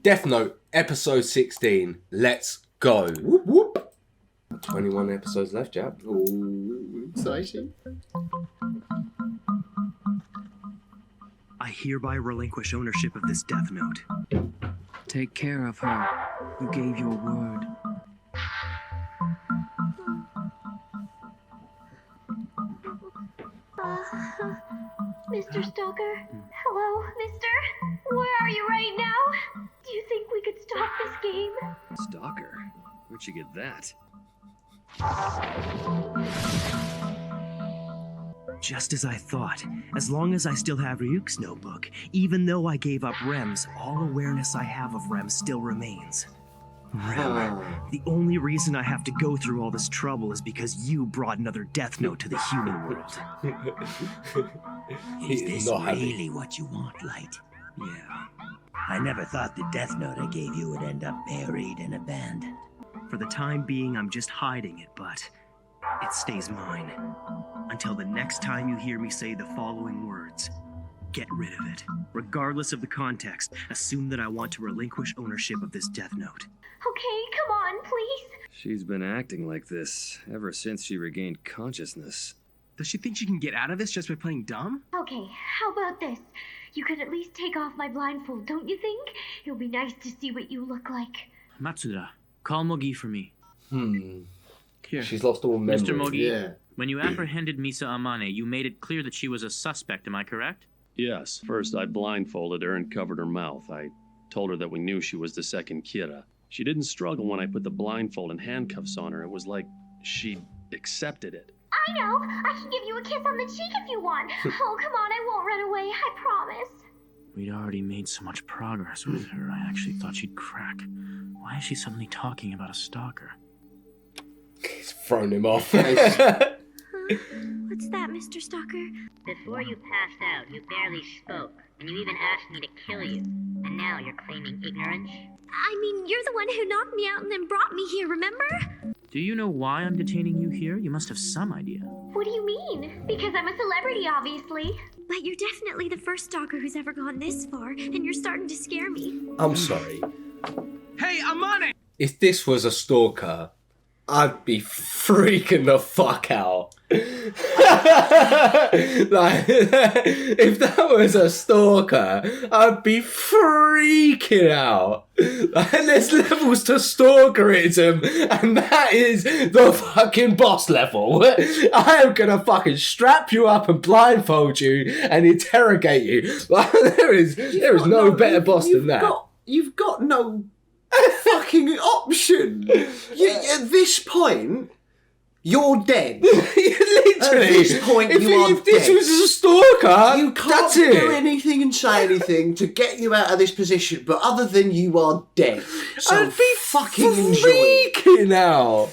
Death Note, episode 16. Let's go. Whoop whoop. 21 episodes left, Jab. Ooh, exciting. I hereby relinquish ownership of this Death Note. Take care of her. You gave your word. Mr. Stalker? Hello, mister? Where are you right now? Do you think we could stop this game? Stalker? Where'd you get that? Just as I thought. As long as I still have Ryuk's notebook, even though I gave up Rem's, all awareness I have of Rem still remains. Rem, the only reason I have to go through all this trouble is because you brought another Death Note to the human world. Is this really what you want, Light? Yeah. I never thought the Death Note I gave you would end up buried and abandoned. For the time being, I'm just hiding it, but it stays mine. Until the next time you hear me say the following words. Get rid of it. Regardless of the context, assume that I want to relinquish ownership of this Death Note. Okay, come on, please. She's been acting like this ever since she regained consciousness. Does she think she can get out of this just by playing dumb? Okay, how about this? You could at least take off my blindfold, don't you think? It'll be nice to see what you look like. Matsuda, call Mogi for me. Here. She's lost all memory. Mr. Mogi, Yeah. when you apprehended Misa Amane, you made it clear that she was a suspect, am I correct? Yes, first I blindfolded her and covered her mouth. I told her that we knew she was the second Kira. She didn't struggle when I put the blindfold and handcuffs on her. It was like she accepted it. I know! I can give you a kiss on the cheek if you want. Oh, come on, I won't run away, I promise. We'd already made so much progress with her, I actually thought she'd crack. Why is she suddenly talking about a stalker? He's thrown him off. What's that, Mr. Stalker? Before you passed out, you barely spoke, and you even asked me to kill you. And now you're claiming ignorance? I mean, you're the one who knocked me out and then brought me here, remember? Do you know why I'm detaining you here? You must have some idea. What do you mean? Because I'm a celebrity, obviously. But you're definitely the first stalker who's ever gone this far, and you're starting to scare me. I'm sorry. Hey, Amane! If this was a stalker, I'd be freaking the fuck out. Like, if that was a stalker, I'd be freaking out. Like, there's levels to stalkerism, and that is the fucking boss level. I am gonna fucking strap you up and blindfold you and interrogate you. Like, there is no better boss than that. You've got no fucking option. At this point, you're dead. Literally, At this point, if this dead. was a stalker, You can't that's do it. anything and say anything to get you out of this position, but other than you are dead. So I'd be fucking enjoy it. freaking out.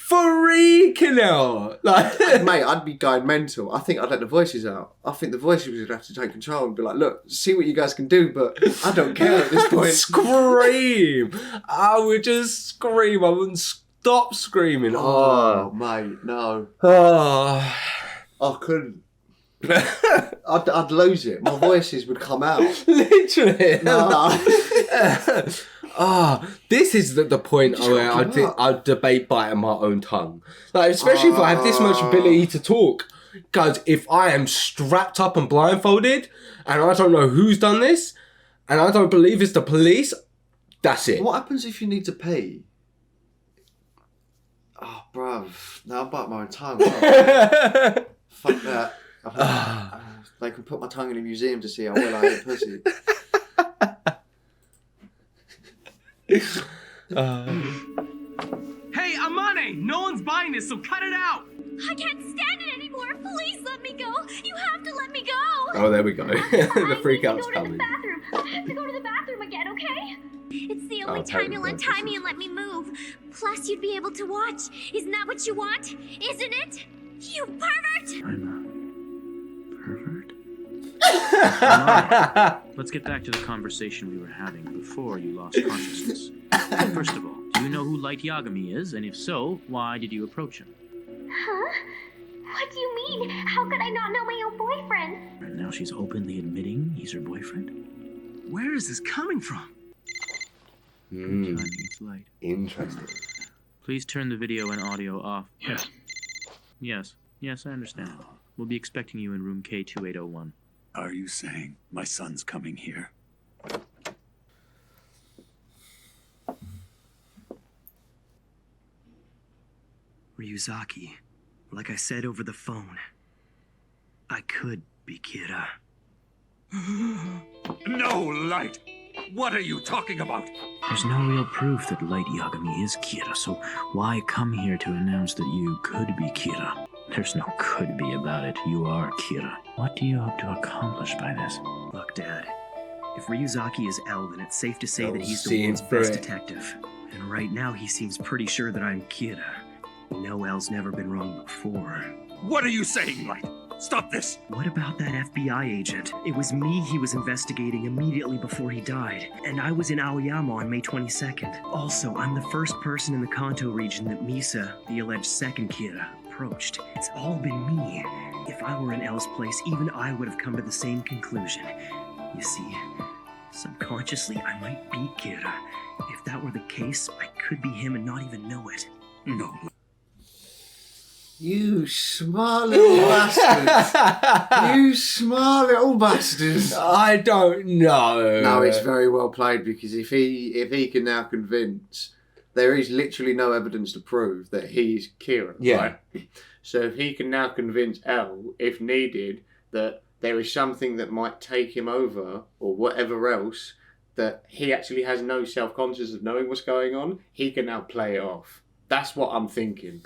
Freaking out. Like, Mate, I'd be going mental. I think I'd let the voices out. I think the voices would have to take control and be like, look, see what you guys can do, but I don't care at this point. Scream. I would just scream. I wouldn't stop screaming. Oh, mate, no. Oh. I couldn't. I'd lose it. My voices would come out. Literally. No. This is the point Just where gotta give up. I'd debate biting my own tongue. Like, especially if I have this much ability to talk. Because if I am strapped up and blindfolded, and I don't know who's done this, and I don't believe it's the police, that's it. What happens if you need to pee? Oh, bruv. Now I bite my own tongue. Oh, fuck that. They can put my tongue in a museum to see how well I hate pussy. Hey, Amane! No one's buying this, so cut it out! I can't stand it anymore. Please let me go. You have to let me go. Oh, there we go. The freak out's I coming. have to go to the bathroom again, okay? It's the only Oh, time you'll apparently untie me and let me move. Plus, you'd be able to watch. Isn't that what you want? Isn't it? You pervert! I'm a pervert? Amane, let's get back to the conversation we were having before you lost consciousness. First of all, do you know who Light Yagami is? And if so, why did you approach him? Huh? What do you mean? How could I not know my own boyfriend? And now she's openly admitting he's her boyfriend? Where is this coming from? Good timing, it's light. Interesting. Please turn the video and audio off. Yes. Yes, I understand. We'll be expecting you in room K2801. Are you saying my son's coming here? Ryuzaki, like I said over the phone, I could be Kira. No, Light! What are you talking about? There's no real proof that Light Yagami is Kira, so why come here to announce that you could be Kira? There's no could be about it. You are Kira. What do you hope to accomplish by this? Look, Dad, if Ryuzaki is L, then it's safe to say that he's the seeing world's through best it. detective. And right now he seems pretty sure that I'm Kira. You know L's never been wrong before. What are you saying, Light? Stop this! What about that FBI agent? It was me he was investigating immediately before he died, and I was in Aoyama on May 22nd. Also, I'm the first person in the Kanto region that Misa, the alleged second Kira, approached. It's all been me. If I were in L's place, even I would have come to the same conclusion. You see, subconsciously I might be Kira. If that were the case, I could be him and not even know it. No. You smart little bastards. You smart little bastards. I don't know. No, it's very well played, because if he can now convince, there is literally no evidence to prove that he's Kira. Yeah. Right? So if he can now convince L, if needed, that there is something that might take him over or whatever else, that he actually has no self-conscious of knowing what's going on, he can now play it off. That's what I'm thinking.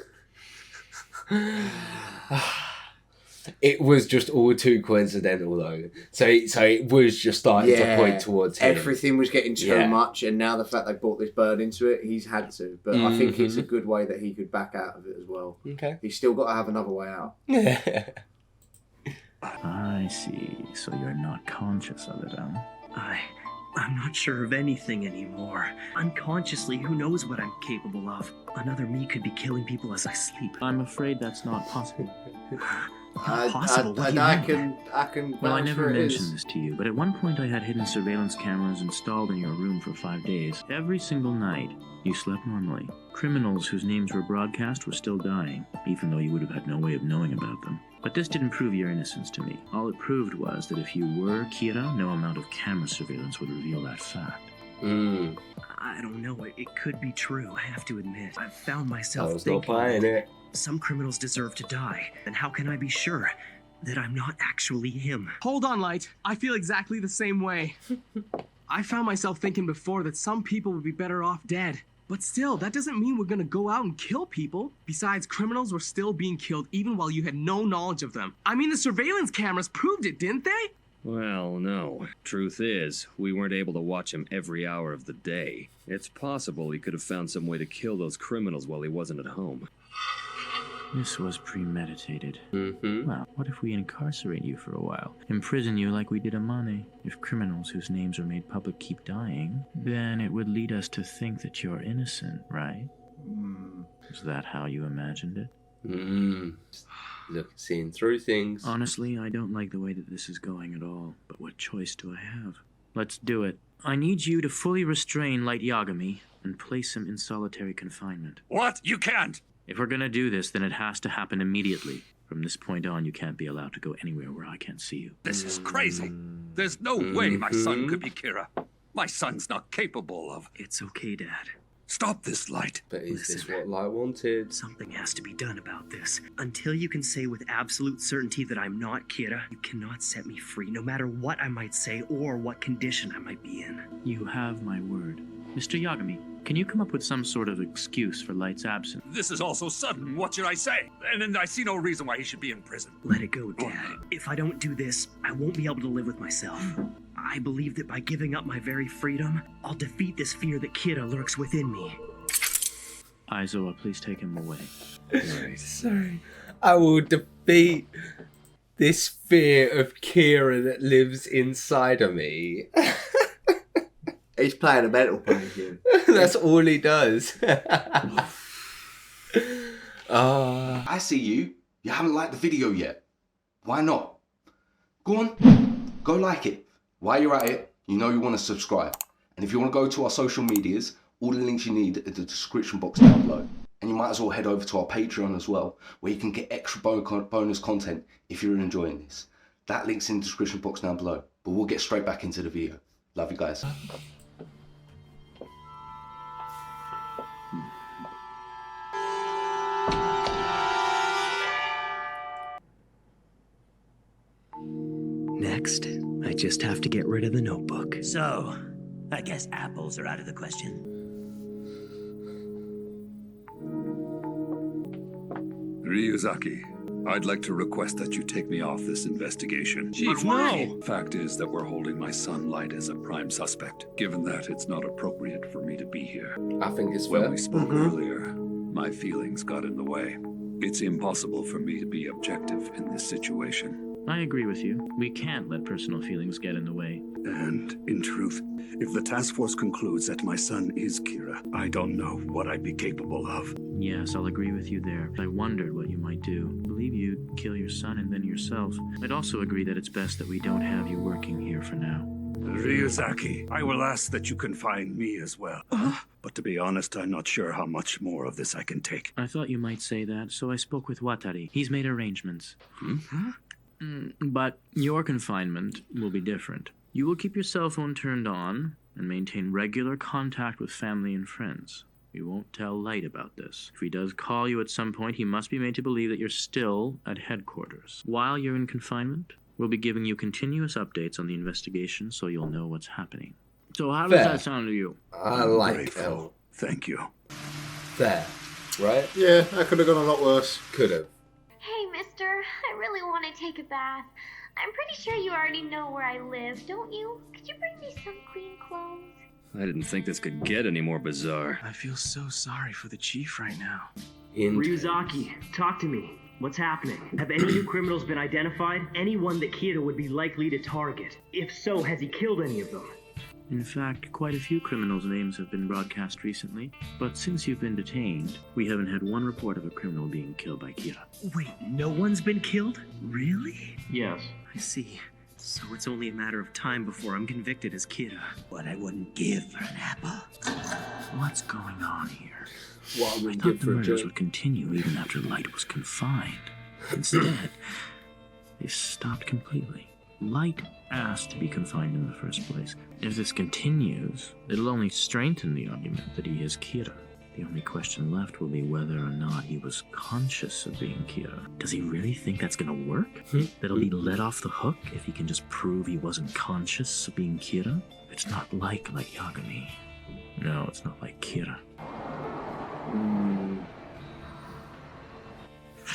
It was just all too coincidental, though. So it was just starting to point towards him. Everything was getting too much, and now the fact they brought this bird into it, he's had to. But I think it's a good way that he could back out of it as well. Okay. He's still got to have another way out. I see. So you're not conscious of it, huh? I'm not sure of anything anymore. Unconsciously, who knows what I'm capable of? Another me could be killing people as I sleep. I'm afraid that's not possible. Possible? What do you I mean? can. Well, I vouch never for it mentioned is. this to you, but at one point I had hidden surveillance cameras installed in your room for 5 days. Every single night, you slept normally. Criminals whose names were broadcast were still dying, even though you would have had no way of knowing about them. But this didn't prove your innocence to me. All it proved was that if you were Kira, no amount of camera surveillance would reveal that fact. I don't know. It could be true. I have to admit. I've found myself I was not thinking buying it. some criminals deserve to die. And how can I be sure that I'm not actually him? Hold on, Light. I feel exactly the same way. I found myself thinking before that some people would be better off dead. But still, that doesn't mean we're gonna go out and kill people. Besides, criminals were still being killed even while you had no knowledge of them. I mean, the surveillance cameras proved it, didn't they? Well, no. Truth is, we weren't able to watch him every hour of the day. It's possible he could have found some way to kill those criminals while he wasn't at home. This was premeditated. Mm-hmm. Well, what if we incarcerate you for a while? Imprison you like we did Amane? If criminals whose names are made public keep dying, then it would lead us to think that you're innocent, right? Is that how you imagined it? Look, seeing through things. Honestly, I don't like the way that this is going at all, but what choice do I have? Let's do it. I need you to fully restrain Light Yagami and place him in solitary confinement. What? You can't! If we're gonna do this, then it has to happen immediately. From this point on, you can't be allowed to go anywhere where I can't see you. This is crazy. There's no way my son could be Kira. My son's not capable of... It's okay, Dad. Stop this, Light. But is this Listen. what Light wanted? Something has to be done about this. Until you can say with absolute certainty that I'm not Kira, you cannot set me free, no matter what I might say or what condition I might be in. You have my word. Mr. Yagami, can you come up with some sort of excuse for Light's absence? This is all so sudden. What should I say? And I see no reason why he should be in prison. Let it go, Dad. If I don't do this, I won't be able to live with myself. I believe that by giving up my very freedom, I'll defeat this fear that Kira lurks within me. Aizawa, please take him away. Sorry. I will defeat this fear of Kira that lives inside of me. He's playing a mental playing game. That's all he does. I see you. You haven't liked the video yet. Why not? Go on. Go like it. While you're at it, you know you want to subscribe. And And if you want to go to our social medias, all the links you need are in the description box down below. And you might as well head over to our Patreon as well, where you can get extra bonus content if you're enjoying this. That link's in the description box down below. But we'll get straight back into the video. Love you guys. Next, I just have to get rid of the notebook. So, I guess apples are out of the question. Ryuzaki, I'd like to request that you take me off this investigation. Chief, no! Fact is that we're holding my son Light as a prime suspect, given that it's not appropriate for me to be here. I think it's fair. When we spoke earlier, my feelings got in the way. It's impossible for me to be objective in this situation. I agree with you. We can't let personal feelings get in the way. And, in truth, if the task force concludes that my son is Kira, I don't know what I'd be capable of. Yes, I'll agree with you there. I wondered what you might do. I believe you'd kill your son and then yourself. I'd also agree that it's best that we don't have you working here for now. Ryuzaki, I will ask that you confine me as well. But to be honest, I'm not sure how much more of this I can take. I thought you might say that, so I spoke with Watari. He's made arrangements. But your confinement will be different. You will keep your cell phone turned on and maintain regular contact with family and friends. We won't tell Light about this. If he does call you at some point, he must be made to believe that you're still at headquarters. While you're in confinement, we'll be giving you continuous updates on the investigation so you'll know what's happening. So how does that sound to you? I like that. Thank you. Fair, right? Yeah, that could have gone a lot worse. Could have. Hey, mister, I really want to take a bath. I'm pretty sure you already know where I live, don't you? Could you bring me some clean clothes? I didn't think this could get any more bizarre. I feel so sorry for the chief right now. Ryuzaki, talk to me. What's happening? Have any new criminals been identified? Anyone that Kira would be likely to target? If so, has he killed any of them? In fact, quite a few criminals' names have been broadcast recently, but since you've been detained, we haven't had one report of a criminal being killed by Kira. Wait, no one's been killed? Really? Yes. I see. So it's only a matter of time before I'm convicted as Kira. What I wouldn't give for an apple. What's going on here? What I would thought give the for a murders joke? would continue even after Light was confined. Instead, they stopped completely. Light asked to be confined in the first place. If this continues, it'll only strengthen the argument that he is Kira. The only question left will be whether or not he was conscious of being Kira. Does he really think that's gonna work? That'll be let off the hook if he can just prove he wasn't conscious of being Kira? It's not like Yagami. No, it's not like Kira.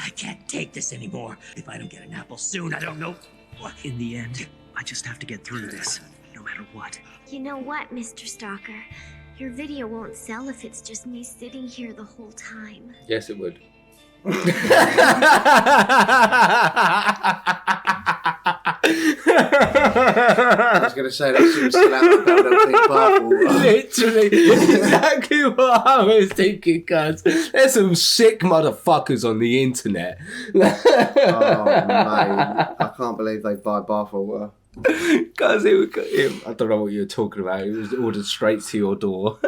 I can't take this anymore. If I don't get an apple soon, I don't know what. In the end, I just have to get through this, no matter what. You know what, Mr. Stalker? Your video won't sell if it's just me sitting here the whole time. Yes, it would. I was going to say that shit still out of the Literally, exactly what I was thinking, cuz. There's some sick motherfuckers on the internet. Oh, mate. I can't believe they buy bathwater. Cuz I don't know what you were talking about. It was ordered straight to your door.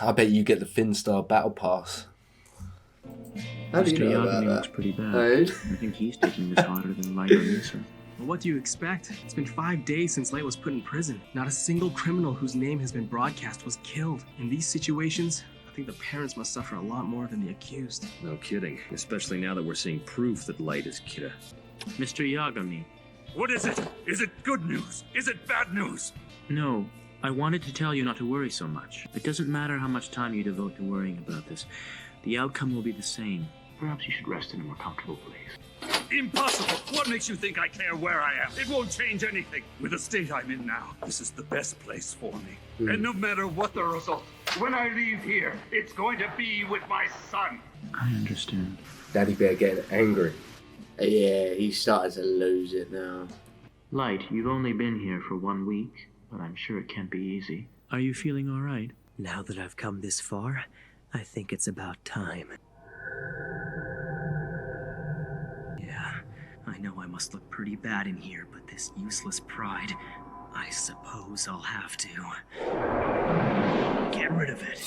I bet you get the Finstar Battle Pass. How do you Mr. know about Yagami that? looks pretty bad. Hey? I think he's taking this harder than Light or Lisa. Well, what do you expect? It's been 5 days since Light was put in prison. Not a single criminal whose name has been broadcast was killed. In these situations, I think the parents must suffer a lot more than the accused. No kidding. Especially now that we're seeing proof that Light is Kira. Mr. Yagami. What is it? Is it good news? Is it bad news? No, I wanted to tell you not to worry so much. It doesn't matter how much time you devote to worrying about this. The outcome will be the same. Perhaps you should rest in a more comfortable place. Impossible! What makes you think I care where I am? It won't change anything. With the state I'm in now, this is the best place for me. And no matter what the result, when I leave here, it's going to be with my son. I understand. Daddy Bear getting angry. Yeah, he's starting to lose it now. Light, you've only been here for 1 week, but I'm sure it can't be easy. Are you feeling all right? Now that I've come this far, I think it's about time. Yeah, I I know I must look pretty bad in here, but this useless pride, I suppose I'll have to get rid of it.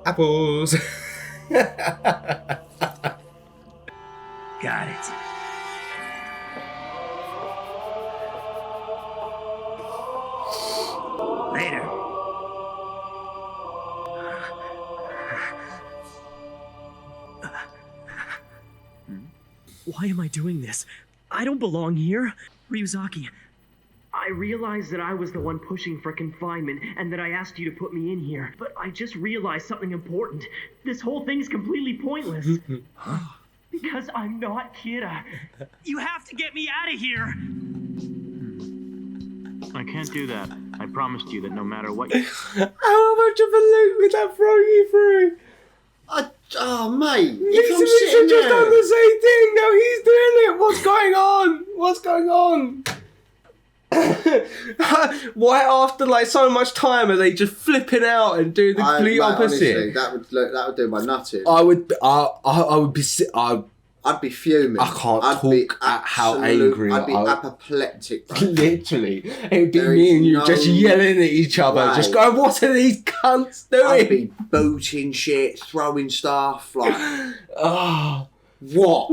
Apples. Got it. Later. Why am I doing this? I don't belong here. Ryuzaki, I realized that I was the one pushing for confinement and that I asked you to put me in here, but I just realized something important. This whole thing's completely pointless. Because I'm not Kira. You have to get me out of here! I can't do that. I promised you that no matter what you... How much of a loop would that throw you through? Oh, mate. He's just done the same thing. Now he's doing it. What's going on? What's going on? Why after like so much time are they just flipping out and doing the complete opposite? Honestly, that would do my nutting. I would be I'd be fuming. I can't talk at how angry I'd be I would. apoplectic, bro. Literally, it would be me and you just yelling at each other, just going, "What are these cunts doing?" I'd be booting shit, throwing stuff like, oh, what?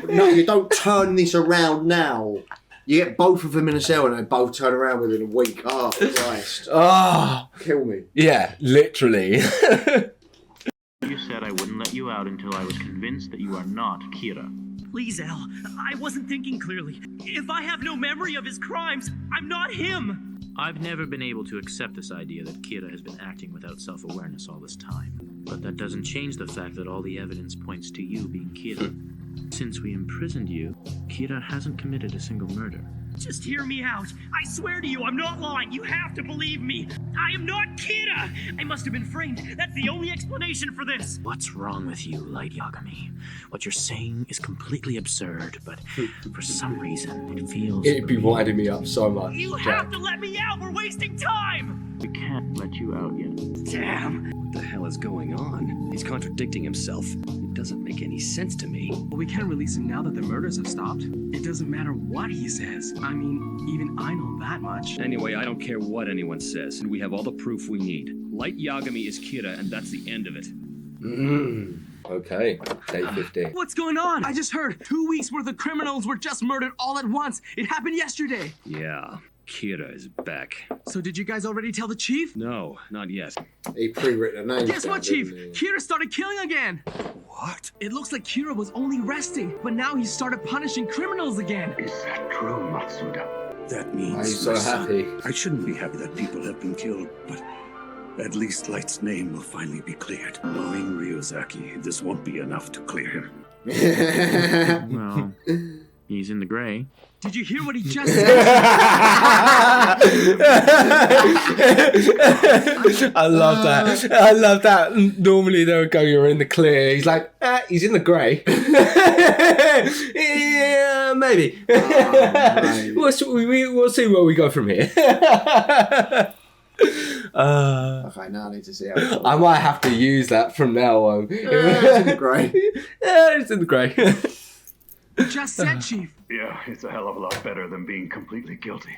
No, you don't turn this around now. You get both of them in a cell and they both turn around within a week. Oh, Christ. Oh. Kill me. Yeah, literally. You said I wouldn't let you out until I was convinced that you are not Kira. Please, El, I wasn't thinking clearly. If I have no memory of his crimes, I'm not him! I've never been able to accept this idea that Kira has been acting without self-awareness all this time. But that doesn't change the fact that all the evidence points to you being Kira. Since we imprisoned you, Kira hasn't committed a single murder. Just hear me out. I swear to you, I'm not lying. You have to believe me. I am not Kira. I must have been framed. That's the only explanation for this. What's wrong with you, Light Yagami? What you're saying is completely absurd, but for some reason, it feels... It'd be winding me up so much. You have to let me out. We're wasting time. We can't let you out yet. Damn. What the hell is going on? He's contradicting himself. It doesn't make any sense to me. Well, we can't release him now that the murders have stopped. It doesn't matter what he says. I mean, even I know that much. Anyway, I don't care what anyone says, and we have all the proof we need. Light Yagami is Kira, and that's the end of it. Okay, day 15. What's going on? I just heard 2 weeks worth of criminals were just murdered all at once. It happened yesterday. Yeah, Kira is back. So did you guys already tell the chief? No, not yet. He pre-written a name. Guess what, Chief? Didn't Kira started killing again. What? It looks like Kira was only resting, but now he started punishing criminals again. Is that true, Matsuda? That means Why are you so my son. happy? I shouldn't be happy that people have been killed, but at least Light's name will finally be cleared. Knowing Ryuzaki, this won't be enough to clear him. Well, he's in the gray. Did you hear what he just said? I love that. I love that. Normally they would go, "You're in the clear." He's like, he's in the grey. Yeah, maybe. We'll see where we go from here. Okay, now I need to see how I might have to use that from now on. it's in the grey. Yeah, it's in the grey. Just said, Chief. Yeah, it's a hell of a lot better than being completely guilty.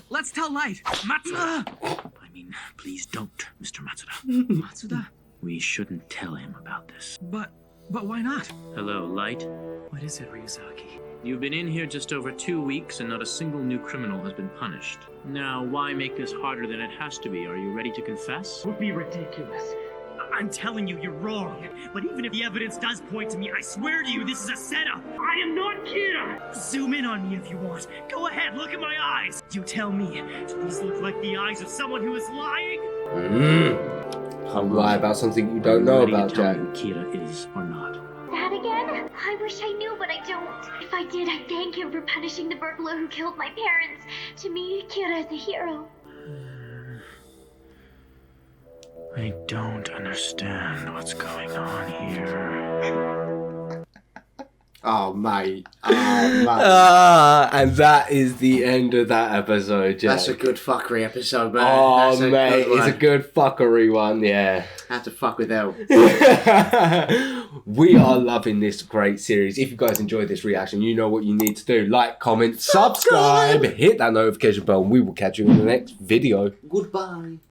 Let's tell Light. Matsuda! I mean, please don't, Mr. Matsuda. Matsuda? We shouldn't tell him about this. But why not? Hello, Light. What is it, Ryuzaki? You've been in here just over 2 weeks and not a single new criminal has been punished. Now, why make this harder than it has to be? Are you ready to confess? Would be ridiculous. I'm telling you, you're wrong. But even if the evidence does point to me, I swear to you, this is a setup. I am not Kira. Zoom in on me if you want. Go ahead, look at my eyes. You tell me, do these look like the eyes of someone who is lying? Can't lie about something you don't know about, Jack. Who Kira is or not. That again? I wish I knew, but I don't. If I did, I'd thank him for punishing the burglar who killed my parents. To me, Kira is a hero. I don't understand what's going on here. Oh, mate. Oh, mate. And that is the end of that episode, Jack. That's a good fuckery episode, man. Oh, mate, it's a good fuckery one, yeah. Had to fuck with Elle. We are loving this great series. If you guys enjoyed this reaction, you know what you need to do. Like, comment, subscribe, hit that notification bell, and we will catch you in the next video. Goodbye.